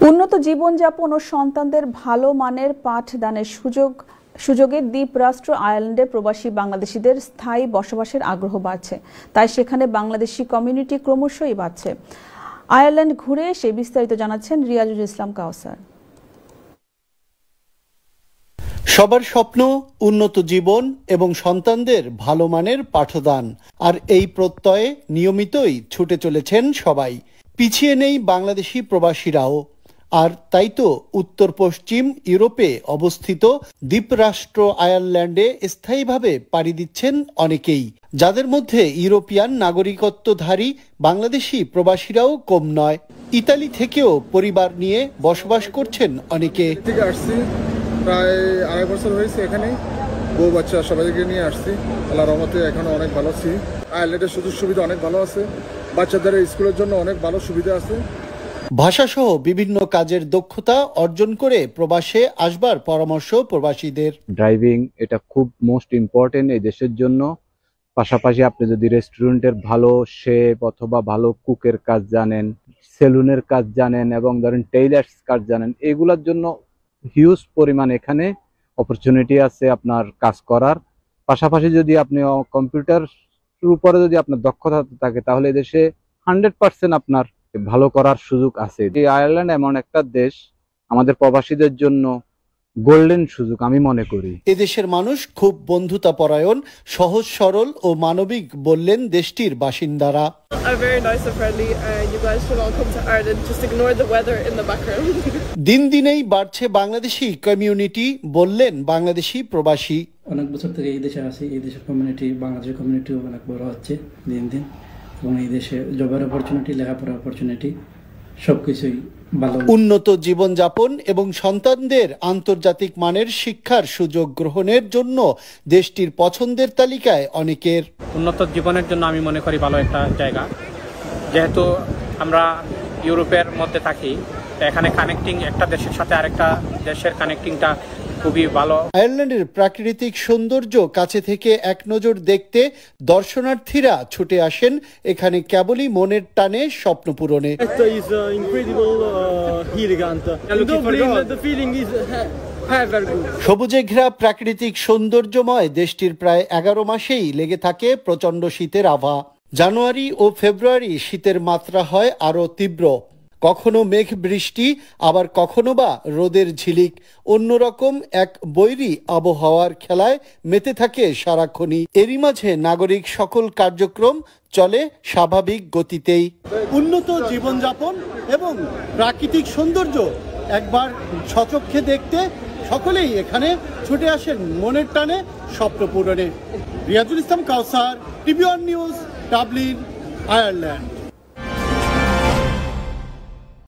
উন্নত জীবনযাপন ও সন্তানদের ভালো মানের পাঠদানের সুযোগে দ্বীপরাষ্ট্র আয়ারল্যান্ডে প্রবাসী বাংলাদেশিদের স্থায়ী বসবাসের আগ্রহ বাড়ছে। তাই সেখানে বাংলাদেশি কমিউনিটি ক্রমশই বাড়ছে। আয়ারল্যান্ড ঘুরে এসে বিস্তারিত জানাচ্ছেন রিয়াজুল ইসলাম কাউসার। সবার স্বপ্ন উন্নত জীবন এবং সন্তানদের ভালো মানের পাঠদান, আর এই প্রত্যয়ে নিয়মিতই ছুটে চলেছেন সবাই। পিছিয়ে নেই বাংলাদেশি প্রবাসীরাও। আর তাই তো উত্তর পশ্চিম ইউরোপে অবস্থিত দ্বীপরাষ্ট্র আয়ারল্যান্ডে স্থায়ীভাবে পাড়ি দিচ্ছেন অনেকেই, যাদের মধ্যে ইউরোপিয়ান নাগরিকত্বধারী বাংলাদেশি প্রবাসীরাও কম নয়। ইতালি থেকেও পরিবার নিয়ে বসবাস করছেন অনেকে। প্রায় 2.5 বছর হয়েছে এখানে, বউ বাচ্চা সবাইকে নিয়ে আসছি। আল্লাহর রহমতে এখন অনেক ভালো আছি। আয়ারল্যান্ডের সুযোগ সুবিধা অনেক ভালো আছে, বাচ্চাদের স্কুলের জন্য অনেক ভালো সুবিধা আছে। ভাষাসহ বিভিন্ন কাজের দক্ষতা অর্জন করে প্রবাসে আসবার পরামর্শ প্রবাসীদের। ড্রাইভিং এটা খুব মোস্ট ইম্পর্টেন্ট এই দেশের জন্য। পাশাপাশি আপনি যদি রেস্টুরেন্টের ভালো শেফ অথবা ভালো কুকের কাজ জানেন, সেলুনের কাজ জানেন এবং ধরেন টেইলার্স কাজ জানেন, এগুলোর জন্য হিউজ পরিমাণ এখানে অপরচুনিটি আছে আপনার কাজ করার। পাশাপাশি যদি আপনি কম্পিউটার উপরে যদি আপনার দক্ষতা থাকে তাহলে দেশে 100% আপনার ভালো করার সুযোগ আছে। এই আয়ারল্যান্ড এমন একটা দেশ আমাদের প্রবাসীদের জন্য গোল্ডেন সুযোগ আমি মনে করি। এদেশের মানুষ খুব বন্ধুতা পরায়ণ, সহজ সরল ও মানবিক বললেন দেশটির বাসিন্দারা। দিন দিনেই বাড়ছে বাংলাদেশি কমিউনিটি বললেন বাংলাদেশি প্রবাসী। অনেক বছর থেকে এই দেশে আছি, এই দেশের কমিউনিটি, বাংলাদেশের কমিউনিটিও অনেক বড় হচ্ছে দিন দিন, এবং এই দেশে জবের অপরচুনিটি, লেখাপড়ার অপরচুনিটি সবকিছুই ভালো। উন্নত জীবনযাপন এবং সন্তানদের আন্তর্জাতিক মানের শিক্ষার সুযোগ গ্রহণের জন্য দেশটির পছন্দের তালিকায় অনেকের। উন্নত জীবনের জন্য আমি মনে করি ভালো একটা জায়গা, যেহেতু আমরা ইউরোপের মধ্যে থাকি, এখানে কানেক্টিং একটা দেশের সাথে আরেকটা দেশের কানেক্টিংটা খুবই ভালো। আয়ারল্যান্ডের প্রাকৃতিক সৌন্দর্য কাছে থেকে এক নজর দেখতে দর্শনার্থীরা ছুটে আসেন এখানে কেবলই মনের টানে স্বপ্ন পূরণে। সবুজে ঘেরা প্রাকৃতিক সৌন্দর্যময় দেশটির প্রায় 11 মাসেই লেগে থাকে প্রচন্ড শীতের আভা। জানুয়ারি ও ফেব্রুয়ারি শীতের মাত্রা হয় আরো তীব্র, কখনো মেঘ বৃষ্টি, আবার কখনো বা রোদের ঝিলিক। অন্যরকম এক বৈরী আবহাওয়ার খেলায় মেতে থাকে সারাক্ষণই। এরই মাঝে নাগরিক সকল কার্যক্রম চলে স্বাভাবিক গতিতেই। উন্নত জীবনযাপন এবং প্রাকৃতিক সৌন্দর্য একবার সচক্ষে দেখতে সকলেই এখানে ছুটে আসেন মনের টানে স্বপ্ন পূরণে। Riazul Islam Kawsar, TV one news, Dublin, Ireland.